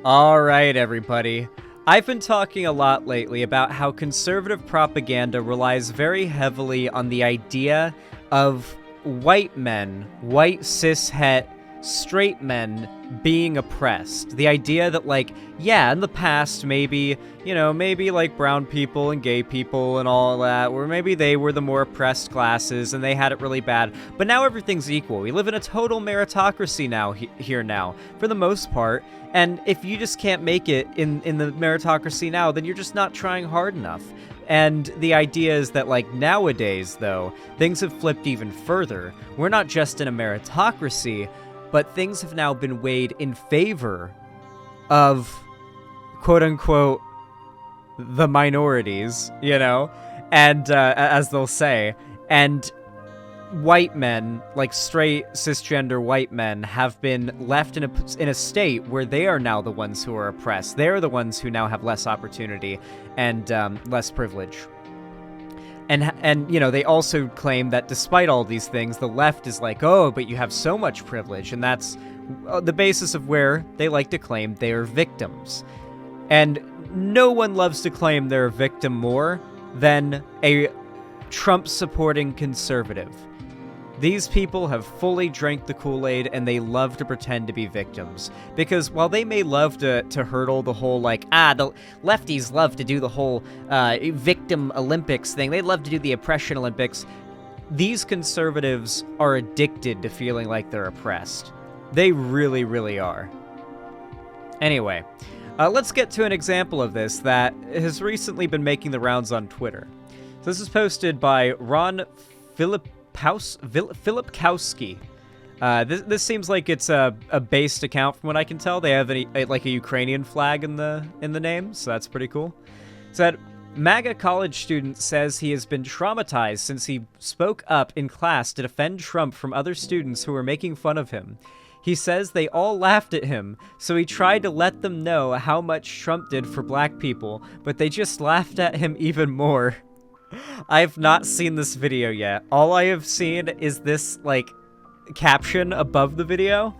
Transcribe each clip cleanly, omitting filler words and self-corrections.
All right, everybody. I've been talking a lot lately about how conservative propaganda relies very heavily on the idea of white men, white cis-het, straight men being oppressed. The idea that, like, yeah, in the past, maybe like brown people and gay people and all that, or maybe they were the more oppressed classes and they had it really bad, but now everything's equal. We live in a total meritocracy now, here now, for the most part, and if you just can't make it in the meritocracy now, then you're just not trying hard enough. And the idea is that, like, nowadays, though, things have flipped even further. We're not just in a meritocracy, but things have now been weighed in favor of, quote-unquote, the minorities, and, as they'll say, and white men, like straight, cisgender white men, have been left in a state where they are now the ones who are oppressed. They're the ones who now have less opportunity and less privilege. And they also claim that despite all these things, the left is like, oh, but you have so much privilege, and that's the basis of where they like to claim they are victims. And no one loves to claim they're a victim more than a Trump-supporting conservative. These people have fully drank the Kool-Aid, and they love to pretend to be victims. Because while they may love to hurdle the whole, like, the lefties love to do the whole victim Olympics thing, they love to do the oppression Olympics, these conservatives are addicted to feeling like they're oppressed. They really, really are. Anyway, let's get to an example of this that has recently been making the rounds on Twitter. So this is posted by Ron Filipkowski. This seems like it's a based account from what I can tell. They have a Ukrainian flag in the name, so that's pretty cool. So that MAGA college student says he has been traumatized since he spoke up in class to defend Trump from other students who were making fun of him. He says they all laughed at him, so he tried to let them know how much Trump did for black people, but they just laughed at him even more. I have not seen this video yet. All I have seen is this, like, caption above the video.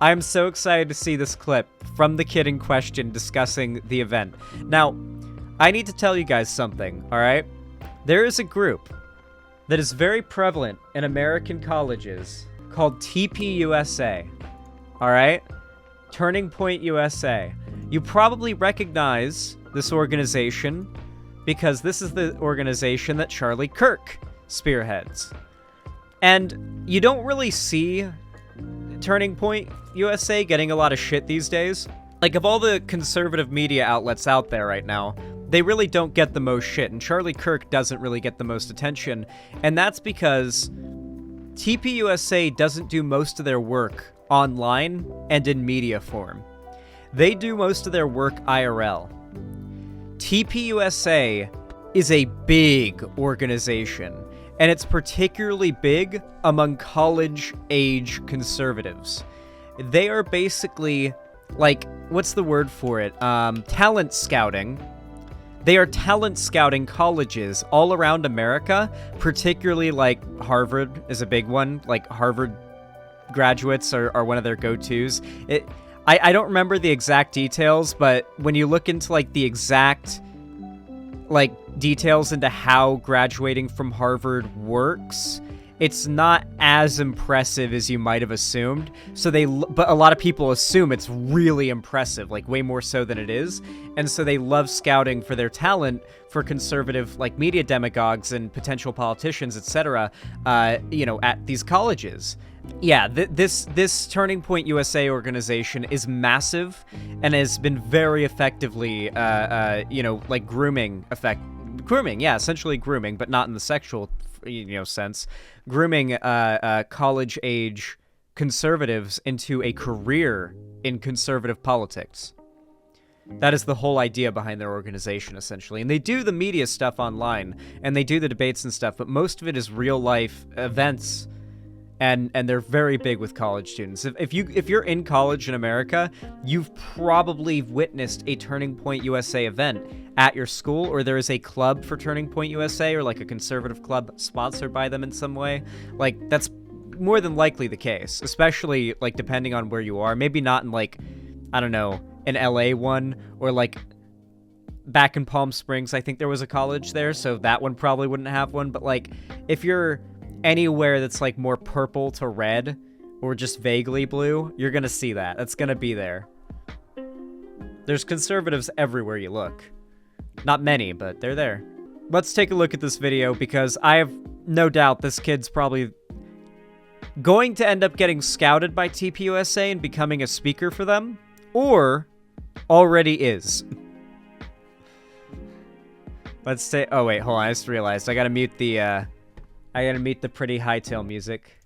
I'm so excited to see this clip from the kid in question discussing the event. Now, I need to tell you guys something, alright? There is a group that is very prevalent in American colleges called TPUSA, alright? Turning Point USA. You probably recognize this organization because this is the organization that Charlie Kirk spearheads. And you don't really see Turning Point USA getting a lot of shit these days. Like, of all the conservative media outlets out there right now, they really don't get the most shit, and Charlie Kirk doesn't really get the most attention, and that's because TPUSA doesn't do most of their work online and in media form. They do most of their work IRL. TPUSA is a big organization, and it's particularly big among college-age conservatives. They are basically, like, what's the word for it? Talent scouting. They are talent scouting colleges all around America, particularly, like, Harvard is a big one. Like, Harvard graduates are one of their go-tos. I don't remember the exact details, but when you look into, like, the exact, like, details into how graduating from Harvard works, it's not as impressive as you might have assumed. But a lot of people assume it's really impressive, like, way more so than it is. And so they love scouting for their talent for conservative, like, media demagogues and potential politicians, etc., at these colleges. Yeah, this Turning Point USA organization is massive and has been very effectively, like, grooming, yeah, essentially grooming, but not in the sexual, sense, grooming college-age conservatives into a career in conservative politics. That is the whole idea behind their organization, essentially. And they do the media stuff online, and they do the debates and stuff, but most of it is real-life events. And they're very big with college students. If you're in college in America, you've probably witnessed a Turning Point USA event at your school, or there is a club for Turning Point USA, or like a conservative club sponsored by them in some way. Like, that's more than likely the case, especially, like, depending on where you are. Maybe not in, like, I don't know, an LA one, or like back in Palm Springs, I think there was a college there, so that one probably wouldn't have one. But like, if you're anywhere that's like more purple to red or just vaguely blue, you're gonna see that. That's gonna be there. There's conservatives everywhere you look. Not many, but they're there. Let's take a look at this video, because I have no doubt this kid's probably going to end up getting scouted by TPUSA and becoming a speaker for them, or already is. Let's say, oh wait, hold on, I just realized I gotta mute the pretty hightail music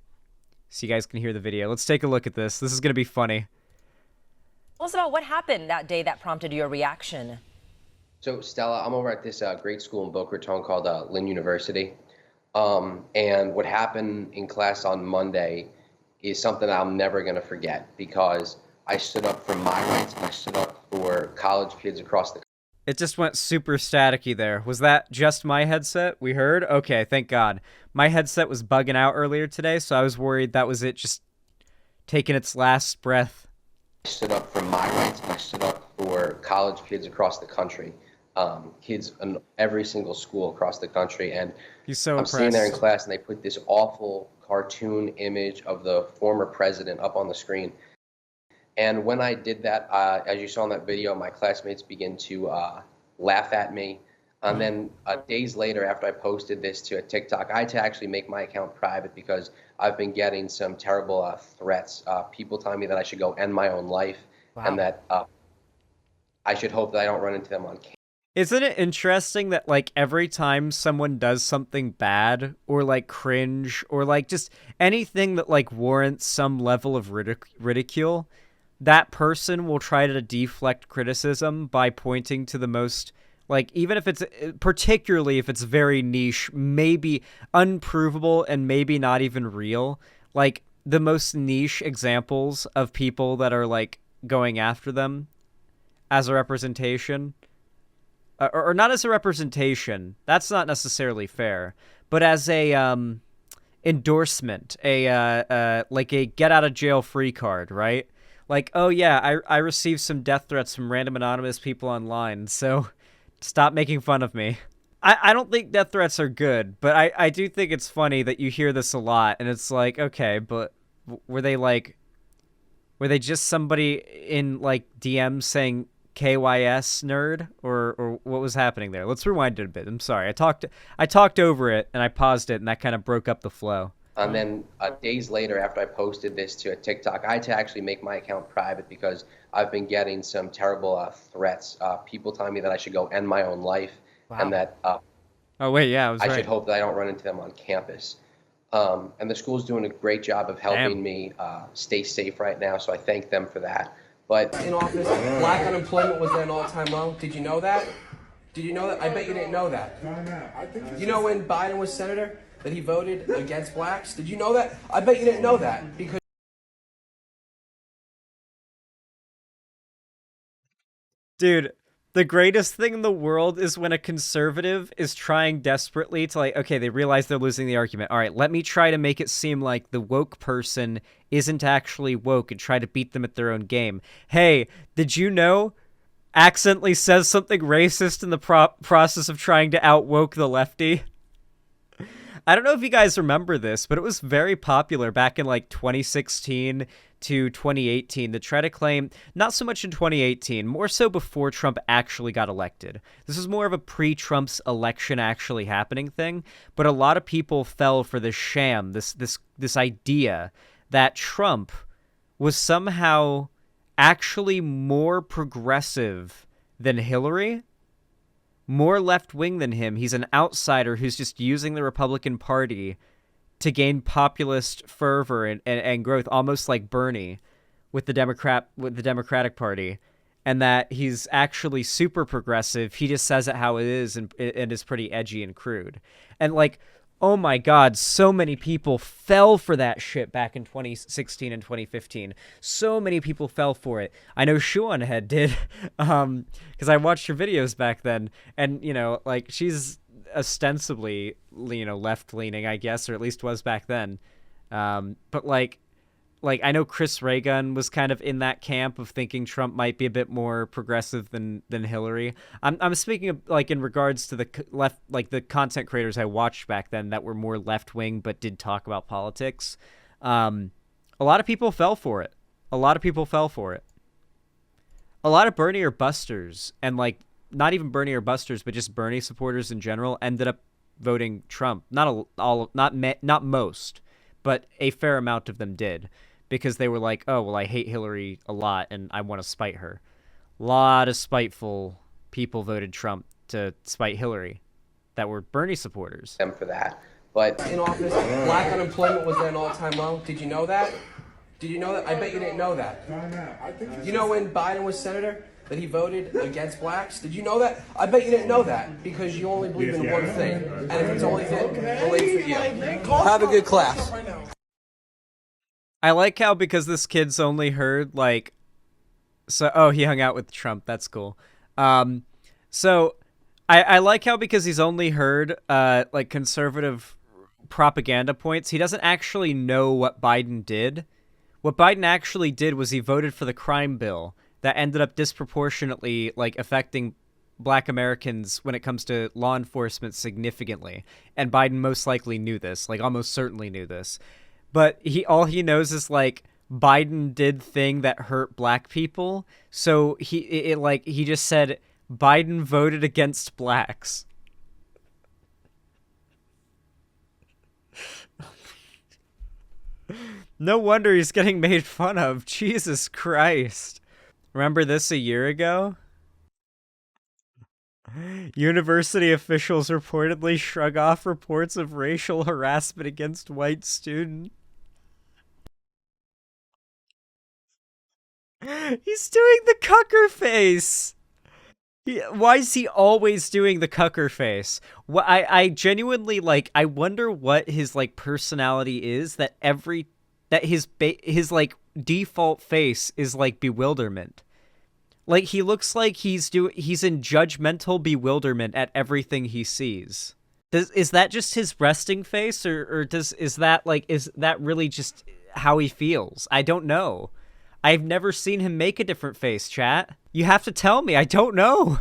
so you guys can hear the video. Let's take a look at this. This is gonna be funny. Tell us about what happened that day that prompted your reaction. So Stella, I'm over at this great school in Boca Raton called Lynn University. And what happened in class on Monday is something I'm never gonna forget, because I stood up for my rights and I stood up for college kids across the country. It just went super staticky there. Was that just my headset we heard? Okay, thank God. My headset was bugging out earlier today, so I was worried that was it just taking its last breath. I stood up for my rights and I stood up for college kids across the country. Kids in every single school across the country. And He's so I'm impressed. sitting there in class and they put this awful cartoon image of the former president up on the screen. And when I did that, as you saw in that video, my classmates began to laugh at me. And then days later, after I posted this to a TikTok, I had to actually make my account private, because I've been getting some terrible threats. People telling me that I should go end my own life. Wow. And that I should hope that I don't run into them on campus. Isn't it interesting that, like, every time someone does something bad or, like, cringe or, like, just anything that, like, warrants some level of ridicule, that person will try to deflect criticism by pointing to the most, like, even if it's, particularly if it's very niche, maybe unprovable and maybe not even real, like, the most niche examples of people that are, like, going after them as a representation, or not as a representation, that's not necessarily fair, but as a endorsement, like a get out of jail free card, right? Like, oh yeah, I received some death threats from random anonymous people online, so stop making fun of me. I don't think death threats are good, but I do think it's funny that you hear this a lot, and it's like, okay, but were they just somebody in, like, DMs saying KYS nerd, or what was happening there? Let's rewind it a bit. I'm sorry. I talked over it and I paused it, and that kind of broke up the flow. And then days later, after I posted this to a TikTok, I had to actually make my account private, because I've been getting some terrible threats. People telling me that I should go end my own life. Wow. And that oh wait, yeah, I should hope that I don't run into them on campus. And the school's doing a great job of helping me stay safe right now, so I thank them for that. But in office, black unemployment was at an all-time low. Did you know that? Did you know that? I bet you didn't know that. You know when Biden was senator that he voted against blacks? Did you know that? I bet you didn't know that, because dude, the greatest thing in the world is when a conservative is trying desperately to, like, okay, they realize they're losing the argument. All right, let me try to make it seem like the woke person isn't actually woke and try to beat them at their own game. Hey, did you know? Accidentally says something racist in the process of trying to out-woke the lefty. I don't know if you guys remember this, but it was very popular back in, like, 2016 to 2018 to try to claim, not so much in 2018, more so before Trump actually got elected. This is more of a pre-Trump's election actually happening thing, but a lot of people fell for this sham, this idea that Trump was somehow actually more progressive than Hillary, more left-wing than him. He's an outsider who's just using the Republican Party to gain populist fervor and growth, almost like Bernie with the Democratic Party, and that he's actually super progressive. He just says it how it is, and is pretty edgy and crude. And, like, oh my God, so many people fell for that shit back in 2016 and 2015. So many people fell for it. I know Shuanhead did, because I watched her videos back then, and, you know, like, she's ostensibly, you know, left-leaning, I guess, or at least was back then. But, like, like, I know Chris Reagan was kind of in that camp of thinking Trump might be a bit more progressive than Hillary. I'm speaking of, like, in regards to the left, like the content creators I watched back then that were more left wing but did talk about politics. A lot of people fell for it. A lot of people fell for it. A lot of Bernie or busters, and like not even Bernie or busters, but just Bernie supporters in general, ended up voting Trump. Not most, but a fair amount of them did, because they were like, oh, well, I hate Hillary a lot and I want to spite her. A lot of spiteful people voted Trump to spite Hillary that were Bernie supporters. Them for that. But in office, black unemployment was at an all-time low. Did you know that? Did you know that? I bet you didn't know that. You know when Biden was senator that he voted against blacks? Did you know that? I bet you didn't know that because you only believe in one thing. And if it's only thing, believe for you. Have a good class. I like how, because this kid's only heard, like, so, oh, he hung out with Trump. That's cool. So I like how, because he's only heard, like, conservative propaganda points, he doesn't actually know what Biden did. What Biden actually did was he voted for the crime bill that ended up disproportionately, like, affecting black Americans when it comes to law enforcement significantly. And Biden most likely knew this, like, almost certainly knew this. But all he knows is, like, Biden did thing that hurt black people. So he just said Biden voted against blacks. No wonder he's getting made fun of. Jesus Christ. Remember this a year ago? University officials reportedly shrug off reports of racial harassment against white student. He's doing the cucker face. Why is he always doing the cucker face? I genuinely, like, I wonder what his, like, personality is that his like default face is like bewilderment. Like, he looks like he's in judgmental bewilderment at everything he sees. Is that just his resting face, or is that really just how he feels? I don't know. I've never seen him make a different face, chat. You have to tell me. I don't know.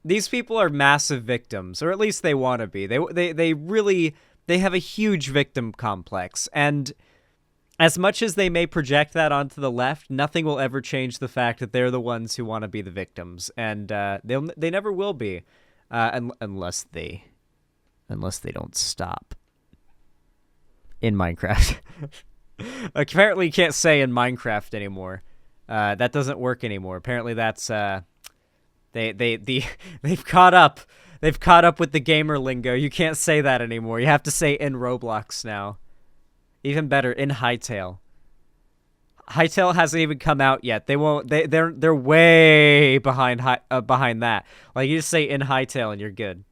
These people are massive victims, or at least they want to be. They have a huge victim complex, and as much as they may project that onto the left, nothing will ever change the fact that they're the ones who want to be the victims, and they never will be, unless they don't stop. In Minecraft. Apparently, you can't say in Minecraft anymore. That doesn't work anymore. Apparently, that's they've caught up. They've caught up with the gamer lingo. You can't say that anymore. You have to say in Roblox now. Even better, in Hytale. Hytale hasn't even come out yet. They won't. They're way behind that. Like, you just say in Hytale and you're good.